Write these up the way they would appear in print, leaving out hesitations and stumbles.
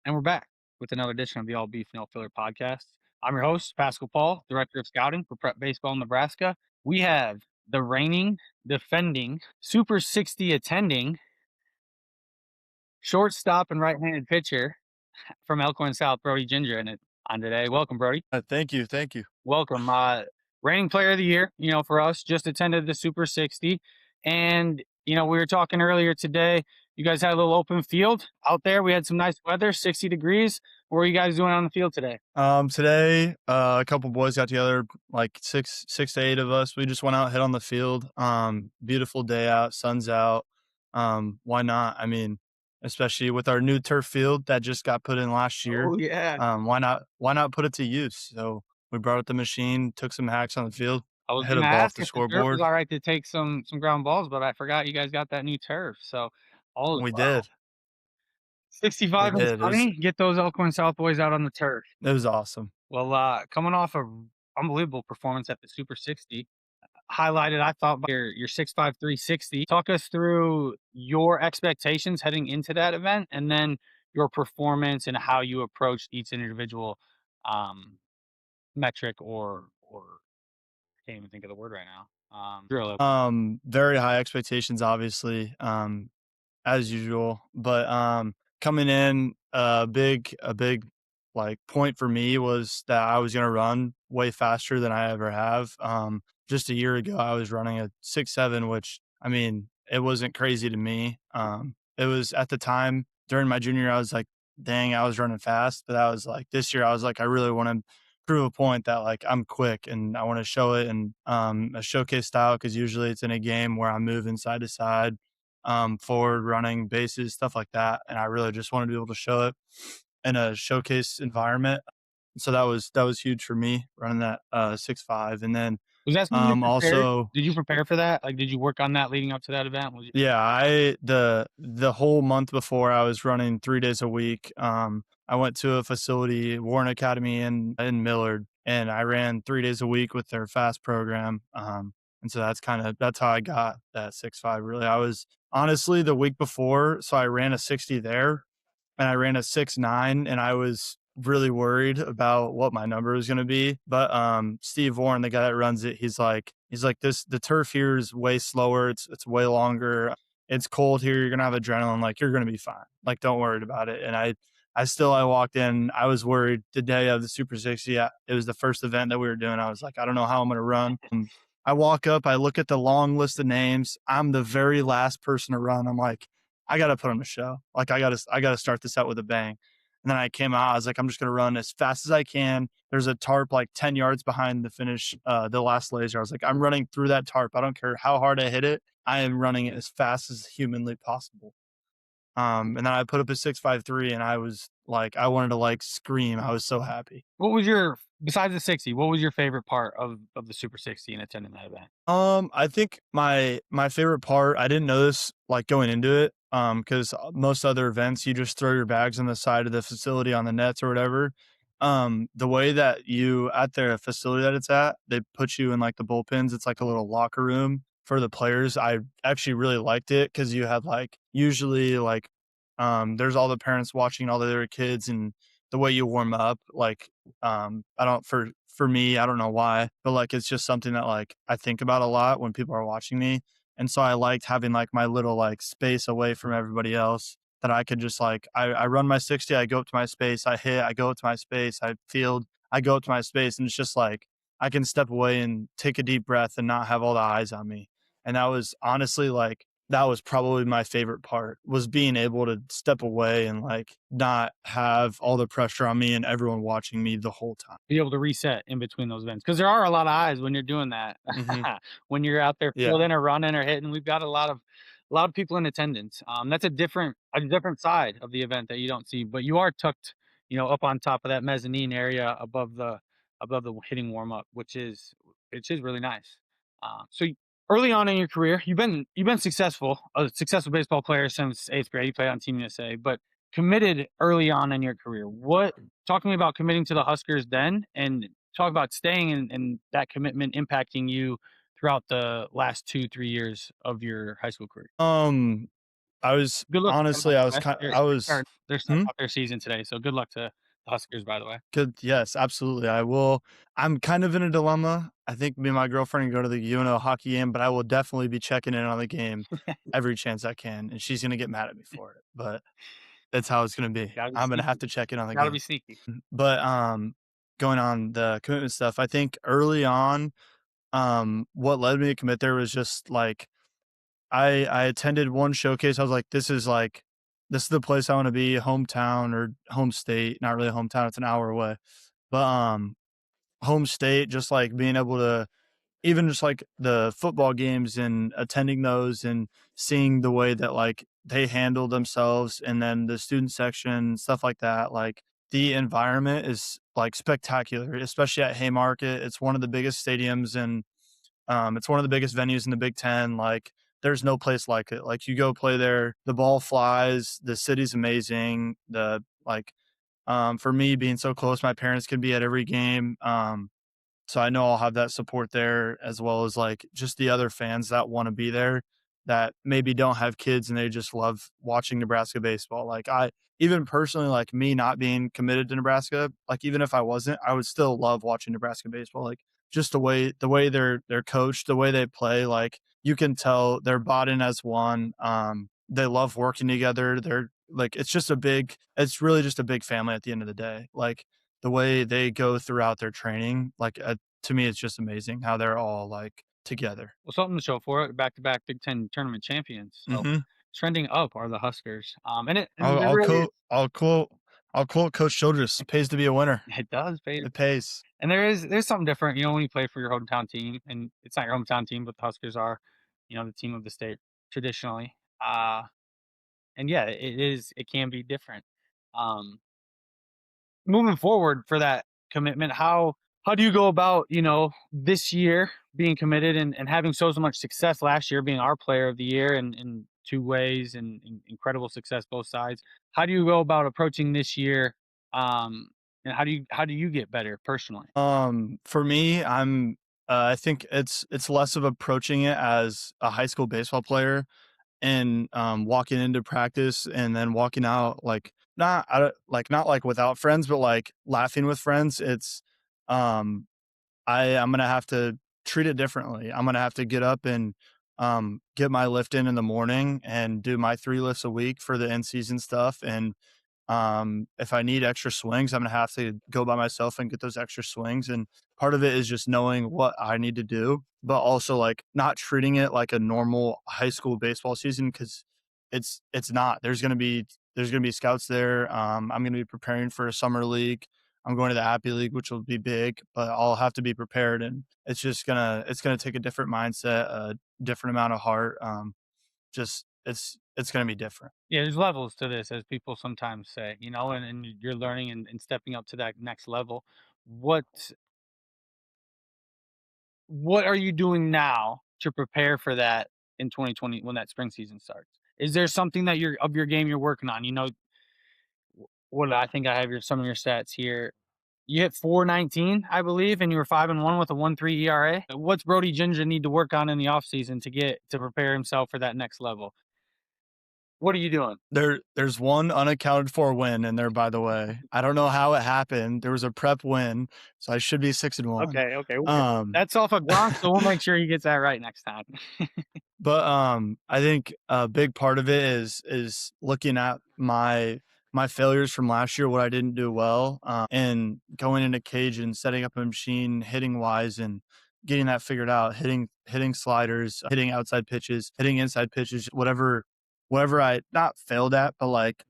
And we're back with another edition of the All Beef No Filler podcast. I'm your host, Pascal Paul, Director of Scouting for Prep Baseball Nebraska. We have the reigning, defending, Super 60 attending, shortstop and right-handed pitcher from Elkhorn South, Brody Jindra, in it on today. Welcome, Brody. Thank you, thank you. Welcome. Reigning player of the year, for us, just attended the Super 60. And, we were talking earlier today. You guys had a little open field out there. We had some nice weather, 60 degrees. What were you guys doing on the field today? Today, a couple boys got together, like six to eight of us. We just went out, hit on the field. Beautiful day out, sun's out. Why not? I mean, especially with our new turf field that just got put in last year. Oh, yeah. Why not put it to use? So we brought up the machine, took some hacks on the field, I was hit going a to ball off ask the if the turf was scoreboard. all right to take some ground balls, but I forgot you guys got that new turf. So all is We well. did. We 65 and did. sunny. Get those Elkhorn South boys out on the turf. It was awesome. Well, coming off a unbelievable performance at the Super 60, highlighted, I thought, by your 6'5", 360. Talk us through your expectations heading into that event, and then your performance and how you approached each individual um, metric or can't even think of the word right now. Drill. Very high expectations, obviously. As usual. But coming in, a big like point for me was that I was gonna run way faster than I ever have. Just a year ago, I was running a 6.7, which I mean, it wasn't crazy to me. It was at the time during my junior year, I was like, dang, I was running fast. But I was like, this year, I was like, I really want to prove a point that like I'm quick and I want to show it in a showcase style because usually it's in a game where I'm moving side to side, forward running bases, stuff like that. And I really just wanted to be able to show it in a showcase environment. So that was huge for me running that 6.5. And then Was that something you prepared? also Did you prepare for that? Like, did you work on that leading up to that event? Was you? yeah, the whole month before I was running 3 days a week. I went to a facility, Warren Academy in Millard, and I ran 3 days a week with their fast program. And so that's how I got that 6.5. Really, I was honestly the week before, so I ran a 60 there, and I ran a 6.9, and I was really worried about what my number was going to be. But Steve Warren, the guy that runs it, he's like this. The turf here is way slower. It's way longer. It's cold here. You're gonna have adrenaline. Like you're gonna be fine. Like don't worry about it. And I walked in. I was worried the day of the Super 60. It was the first event that we were doing. I was like, I don't know how I'm gonna run. I walk up. I look at the long list of names. I'm the very last person to run. I'm like, I got to put on a show. Like I got to start this out with a bang. And then I came out, I was like, I'm just going to run as fast as I can. There's a tarp like 10 yards behind the finish, the last laser. I was like, I'm running through that tarp. I don't care how hard I hit it. I am running it as fast as humanly possible. And then I put up a 6.53 and I was like, I wanted to like scream. I was so happy. What was your, besides the 60? What was your favorite part of the Super 60 and attending that event? I think my favorite part, I didn't know this like going into it, because most other events you just throw your bags on the side of the facility on the nets or whatever. The way that you at the facility that it's at, they put you in like the bullpens. It's like a little locker room for the players. I actually really liked it because you had like usually like there's all the parents watching all the other kids and the way you warm up, like I don't for me, I don't know why, but like it's just something that like I think about a lot when people are watching me. And so I liked having like my little like space away from everybody else that I could just like I run my 60, I go up to my space, I hit, I go up to my space, I field, I go up to my space, and it's just like I can step away and take a deep breath and not have all the eyes on me. And that was honestly like that was probably my favorite part was being able to step away and like not have all the pressure on me and everyone watching me the whole time. Be able to reset in between those events because there are a lot of eyes when you're doing that. Mhm. When you're out there Yeah. fielding or running or hitting, we've got a lot of people in attendance. That's a different side of the event that you don't see, but you are tucked, up on top of that mezzanine area above the hitting warm up, which is really nice. So early on in your career, you've been successful, a successful baseball player since eighth grade. You played on Team USA, but committed early on in your career. What Talk to me about committing to the Huskers then, and talk about staying and that commitment impacting you throughout the last 2, 3 years of your high school career. Um I was Good luck to them, by honestly, I the was way. kind They're I they're was starting they're starting hmm? off their season today, so good luck to the Huskers, by the way. Good. Yes, absolutely. I will. I'm kind of in a dilemma. I think me and my girlfriend can go to the UNO hockey game, but I will definitely be checking in on the game every chance I can, and she's gonna get mad at me for it, but that's how it's gonna be. Gotta be I'm gonna have sneaky. to check in on the Gotta be game. sneaky. But going on the commitment stuff, I think early on, what led me to commit there was just like I attended one showcase. I was like, this is the place I want to be, hometown or home state. Not really a hometown; it's an hour away. But home state, just like being able to even just like the football games and attending those and seeing the way that like they handle themselves and then the student section, stuff like that. Like the environment is like spectacular, especially at Haymarket. It's one of the biggest stadiums and it's one of the biggest venues in the Big Ten. Like there's no place like it. Like you go play there, the ball flies, the city's amazing. For me being so close, my parents can be at every game. So I know I'll have that support there as well as like just the other fans that want to be there that maybe don't have kids and they just love watching Nebraska baseball. Like I even personally like me not being committed to Nebraska, like even if I wasn't, I would still love watching Nebraska baseball. Like just the way they're coached, the way they play, like you can tell they're bought in as one. They love working together. They're like it's really just a big family at the end of the day. Like the way they go throughout their training, like, to me, it's just amazing how they're all, like, together. Well, something to show for it. Back-to-back Big Ten tournament champions. So Mhm. trending up are the Huskers. And I'll there I'll really is quote I'll quote I'll quote Coach Childress, "Pays to be a winner." it does pay. It pays. And there's something different, when you play for your hometown team, and it's not your hometown team, but the Huskers are, the team of the state traditionally. And yeah, it can be different. Um, moving forward for that commitment, how do you go about, this year being committed and having so much success last year, being our player of the year in two ways and incredible success both sides. How do you go about approaching this year? And how do you get better personally? For me, I think it's less of approaching it as a high school baseball player and, walking into practice and then walking out, like, not, like, without friends, but, like, laughing with friends. Um I'm gonna have to treat it differently. I'm gonna have to get up and get my lift in the morning and do my 3 lifts a week for the in season stuff. And if I need extra swings, I'm gonna have to go by myself and get those extra swings. And part of it is just knowing what I need to do, but also like not treating it like a normal high school baseball season because it's not. There's gonna be scouts there. I'm gonna be preparing for a summer league. I'm going to the Appy League, which will be big, but I'll have to be prepared, and it's gonna take a different mindset, a different amount of heart. Just it's gonna be different. Yeah, there's levels to this, as people sometimes say, and you're learning and stepping up to that next level. What what are you doing now to prepare for that in 2020 when that spring season starts? Is there something that you're of your game you're working on? What I think I have some of your stats here. You hit 419, I believe, and you were 5-1 with a 1.3 ERA. What's Brody Jindra need to work on in the offseason to prepare himself for that next level? What are you doing? There's one unaccounted for win in there, by the way. I don't know how it happened. There was a prep win, so I should be 6-1. Okay, okay. Um, That's off a Gronk, so we'll make sure he gets that right next time. but I think a big part of it is looking at my failures from last year, what I didn't do well, and going into cage and setting up a machine, hitting wise, and getting that figured out. Hitting sliders, hitting outside pitches, hitting inside pitches, whatever I not failed at, but like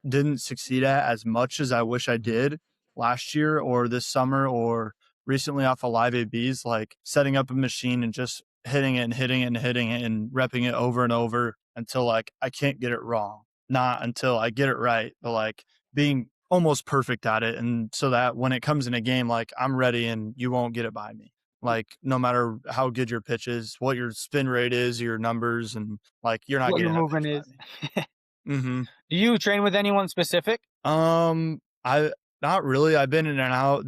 didn't succeed at as much as I wish I did last year or this summer or recently off of live ABs, like setting up a machine and just hitting it and hitting it and hitting it and repping it over and over until like I can't get it wrong. Not until I get it right, but like being almost perfect at it. And so that when it comes in a game, like I'm ready and you won't get it by me. Like no matter how good your pitch is, what your spin rate is, your numbers, and like you're not What your getting that movement pitch by is. me. Mm-hmm. Do you train with anyone specific? I not really. I've been in and out.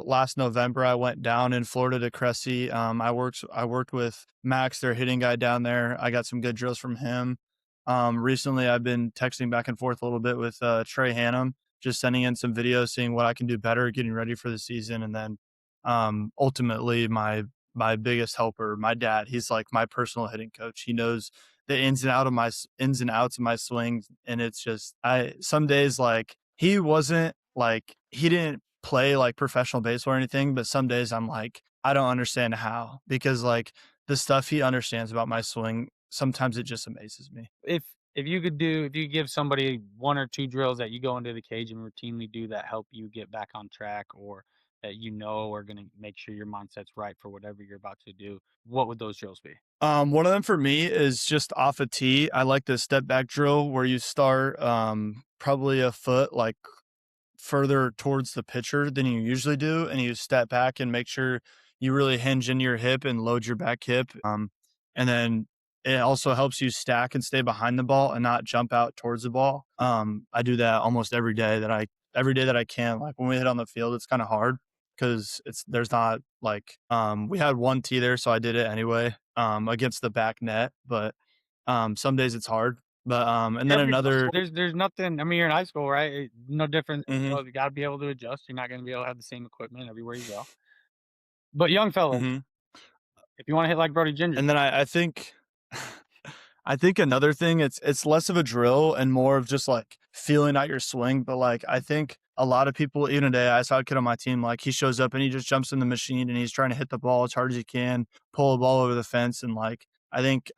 Last November, I went down in Florida to Cressy. I worked with Max, their hitting guy down there. I got some good drills from him. Recently, I've been texting back and forth a little bit with Trey Hannum, just sending in some videos, seeing what I can do better, getting ready for the season, and then ultimately my biggest helper, my dad. He's like my personal hitting coach. He knows the ins and outs of my swings, and it's just I some days like he didn't play like professional baseball or anything, but some days I'm like I don't understand how because like the stuff he understands about my swing, sometimes it just amazes me. If you give somebody 1 or 2 drills that you go into the cage and routinely do that help you get back on track or that you know are gonna make sure your mindset's right for whatever you're about to do, what would those drills be? One of them for me is just off a tee. I like the step back drill where you start probably a foot like further towards the pitcher than you usually do, and you step back and make sure you really hinge into your hip and load your back hip. And then it also helps you stack and stay behind the ball and not jump out towards the ball. I do that almost every day that I can. Like when we hit on the field, it's kind of hard because it's there's not like we had one tee there, so I did it anyway against the back net. But some days it's hard. But and then Every another. there's nothing. I mean, you're in high school, right? No different. Mhm, Well, you gotta be able to adjust. You're not gonna be able to have the same equipment everywhere you go. But young fellas, mhm. if you wanna hit like Brody Jindra, And then I think I think another thing, it's less of a drill and more of just like feeling out your swing. But like I think a lot of people, even today, I saw a kid on my team, like he shows up and he just jumps in the machine and he's trying to hit the ball as hard as he can, pull a ball over the fence. And like I think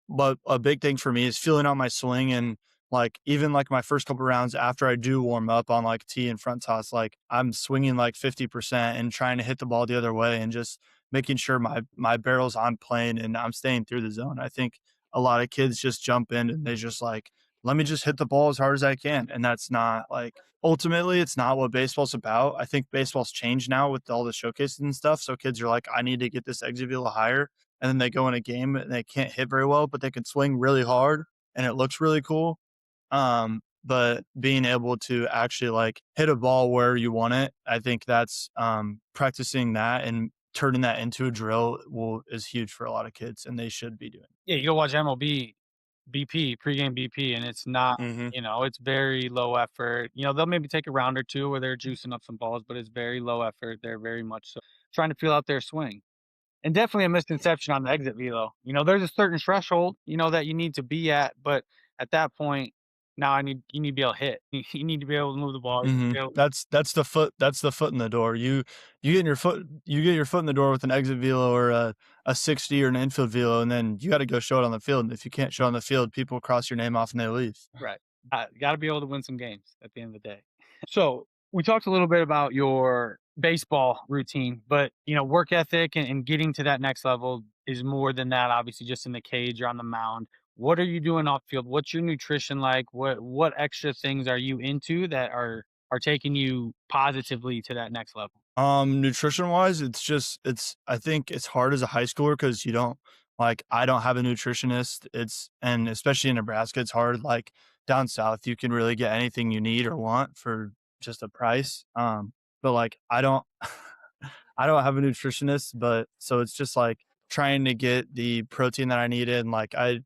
but a big thing for me is feeling out my swing and like even like my first couple rounds after I do warm up on like tee and front toss, like I'm swinging like 50% and trying to hit the ball the other way and just making sure my barrel's on plane and I'm staying through the zone. I think a lot of kids just jump in and they just like, let me just hit the ball as hard as I can. And that's not like ultimately it's not what baseball's about. I think baseball's changed now with all the showcases and stuff. So kids are like, I need to get this exit velo higher, and then they go in a game and they can't hit very well, but they can swing really hard and it looks really cool. But being able to actually like hit a ball where you want it, I think that's practicing that and turning that into a drill will is huge for a lot of kids, and they should be doing. yeah, you go watch MLB BP, pregame BP, and it's not, Mm-hmm. it's very low effort. They'll maybe take a round or 2 where they're juicing up some balls, but it's very low effort. They're very much so trying to feel out their swing. And definitely a misconception on the exit velo. There's a certain threshold, that you need to be at, but at that point, now you need to be able to hit. You need to be able to move the ball. Mm-hmm. That's the foot in the door. You get your foot in the door with an exit velo or a 60 or an infield velo, and then you got to go show it on the field. And if you can't show it on the field, people cross your name off and they leave. Right. Gotta be able to win some games at the end of the day. So, we talked a little bit about your baseball routine, but, work ethic and getting to that next level is more than that, obviously, just in the cage or on the mound. What are you doing off field? What's your nutrition like? What extra things are you into that are taking you positively to that next level? Nutrition wise, it's I think it's hard as a high schooler because you don't like I don't have a nutritionist. And especially in Nebraska, it's hard. Like down south, you can really get anything you need or want for just a price. But like I don't I don't have a nutritionist, but so it's just like trying to get the protein that I needed. And like I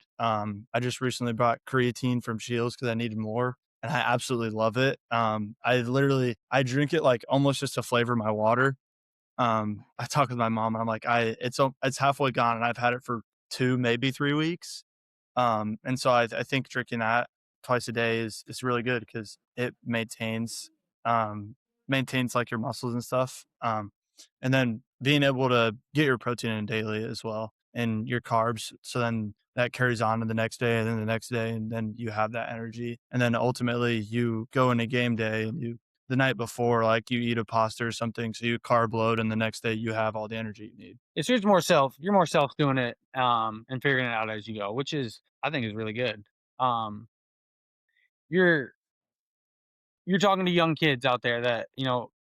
just recently bought creatine from Shields because I needed more. And I absolutely love it. I drink it like almost just to flavor my water. I talk with my mom and I'm like, it's halfway gone and I've had it for 2, maybe 3 weeks. And so I think drinking that twice a day is really good because it um, maintains like your muscles and stuff. And then being able to get your protein in daily as well and your carbs. So then that carries on to the next day and then the next day, and then you have that energy. And then ultimately you go into game day and the night before, like you eat a pasta or something, so you carb load, and the next day you have all the energy you need. It's just you're more self doing it, and figuring it out as you go, which is I think is really good. Um, you're you're talking to young kids out there that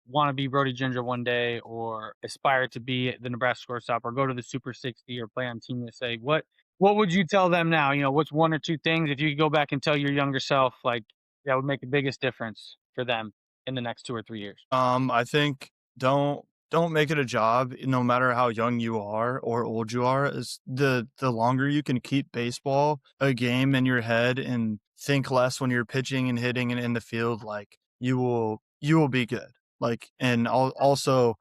want to be Brody Ginger one day or aspire to be at the Nebraska shortstop or go to the Super 60 or play on Team USA. What would you tell them now? What's 1 or 2 things if you could go back and tell your younger self like that would make the biggest difference for them in the next 2 or 3 years? I think don't don't make it a job, no matter how young you are or old you are, is the longer you can keep baseball a game in your head and think less when you're pitching and hitting and in the field, like you will be good. Like, and also,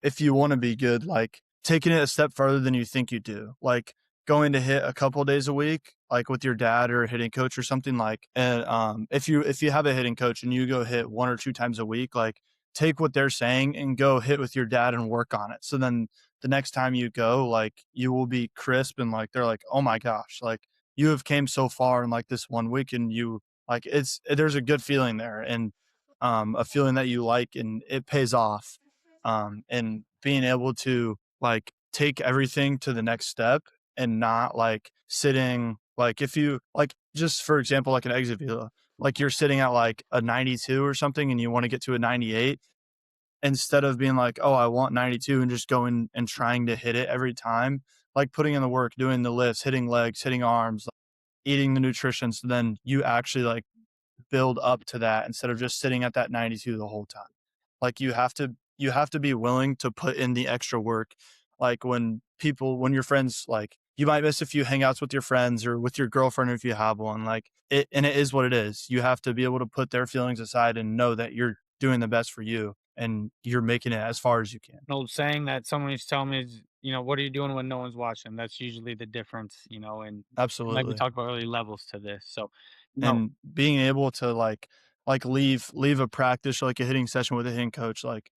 if you want to be good, like taking it a step further than you think you do, like going to hit a couple days a week, like with your dad or a hitting coach or something, like, and if you have a hitting coach and you go hit 1 or 2 times a week, like take what they're saying and go hit with your dad and work on it. So then the next time you go, like you will be crisp and like they're like, oh my gosh, like you have came so far in like this 1 week, and you like there's a good feeling there, and a feeling that you like, and it pays off. And being able to like take everything to the next step and not like sitting, like if you like, just for example, like an exit velo, like you're sitting at like a 92 or something and you want to get to a 98, instead of being like, oh, I want 92 and just going and trying to hit it every time, like putting in the work, doing the lifts, hitting legs, hitting arms, like, eating the nutrition. So then you actually like build up to that instead of just sitting at that 92 the whole time. Like you have to be willing to put in the extra work. Like when your friends, like you might miss a few hangouts with your friends or with your girlfriend if you have one, like it, and it is what it is. You have to be able to put their feelings aside and know that you're doing the best for you and you're making it as far as you can. An old saying that someone used to tell me is, what are you doing when no one's watching? That's usually the difference, and like we Absolutely. talked about early levels to this. So, you know, And being able to like leave a practice or like a hitting session with a hitting coach, like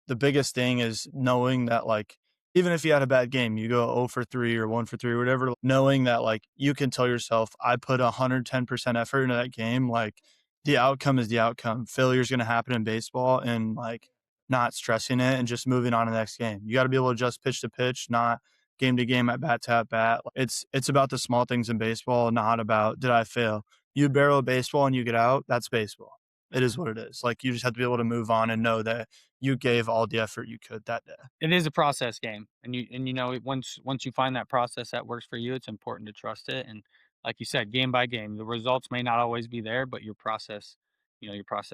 the biggest thing is knowing that, like, even if you had a bad game, you go 0 for 3 or 1 for 3 or whatever, knowing that like you can tell yourself, I put 110% effort into that game, like the outcome is the outcome. Failure is going to happen in baseball, and like not stressing it and just moving on to the next game. You got to be able to adjust pitch to pitch, not game to game, at bat to at bat. It's about the small things in baseball, not about did I fail. You barrel a baseball and you get out, that's baseball. It is what it is. Like you just have to be able to move on and know that you gave all the effort you could that day. it is a process game, once you find that process that works for you, it's important to trust it. And like you said, game by game, the results may not always be there, but your process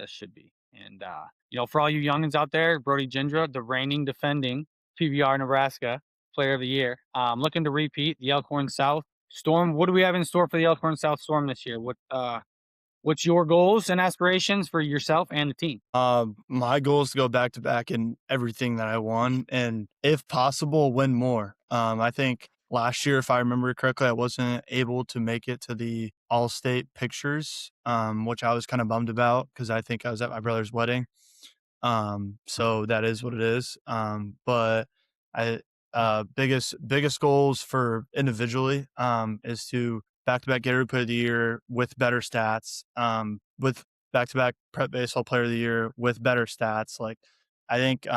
should be. And for all you youngins out there, Brody Jindra, the reigning defending PBR Nebraska Player of the Year, looking to repeat the Elkhorn South Storm. What do we have in store for the Elkhorn South Storm this year? What's your goals and aspirations for yourself and the team? My goal is to go back to back in everything that I won, and if possible, win more. I think last year, if I remember correctly, I wasn't able to make it to the All State pictures, which I was kind of bummed about because I think I was at my brother's wedding. So that is what it is. But I biggest goals for individually is to back to back Gatorade Player of the Year with better stats. With back to back Prep Baseball Player of the Year with better stats. Like I think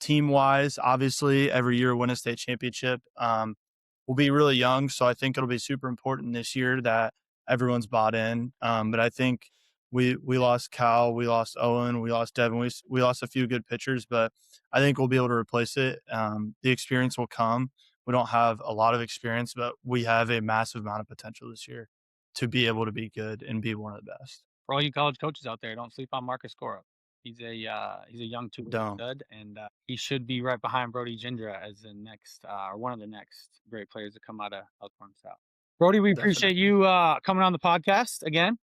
team wise, obviously every year win a state championship. We'll be really young, so I think it'll be super important this year that everyone's bought in. But I think we lost Cal, we lost Owen, we lost Devin, we lost a few good pitchers, but I think we'll be able to replace it. The experience will come. We don't have a lot of experience, but we have a massive amount of potential this year to be able to be good and be one of the best. For all you college coaches out there, don't sleep on Marcus Cora. He's a young two-way Don't. stud, and he should be right behind Brody Jindra as the next or one of the next great players to come out of Elkhorn South. Brody, we appreciate Definitely. you coming on the podcast again.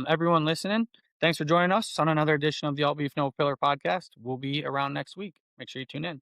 Everyone listening, thanks for joining us on another edition of the Alt Beef No Filler podcast. We'll be around next week. Make sure you tune in.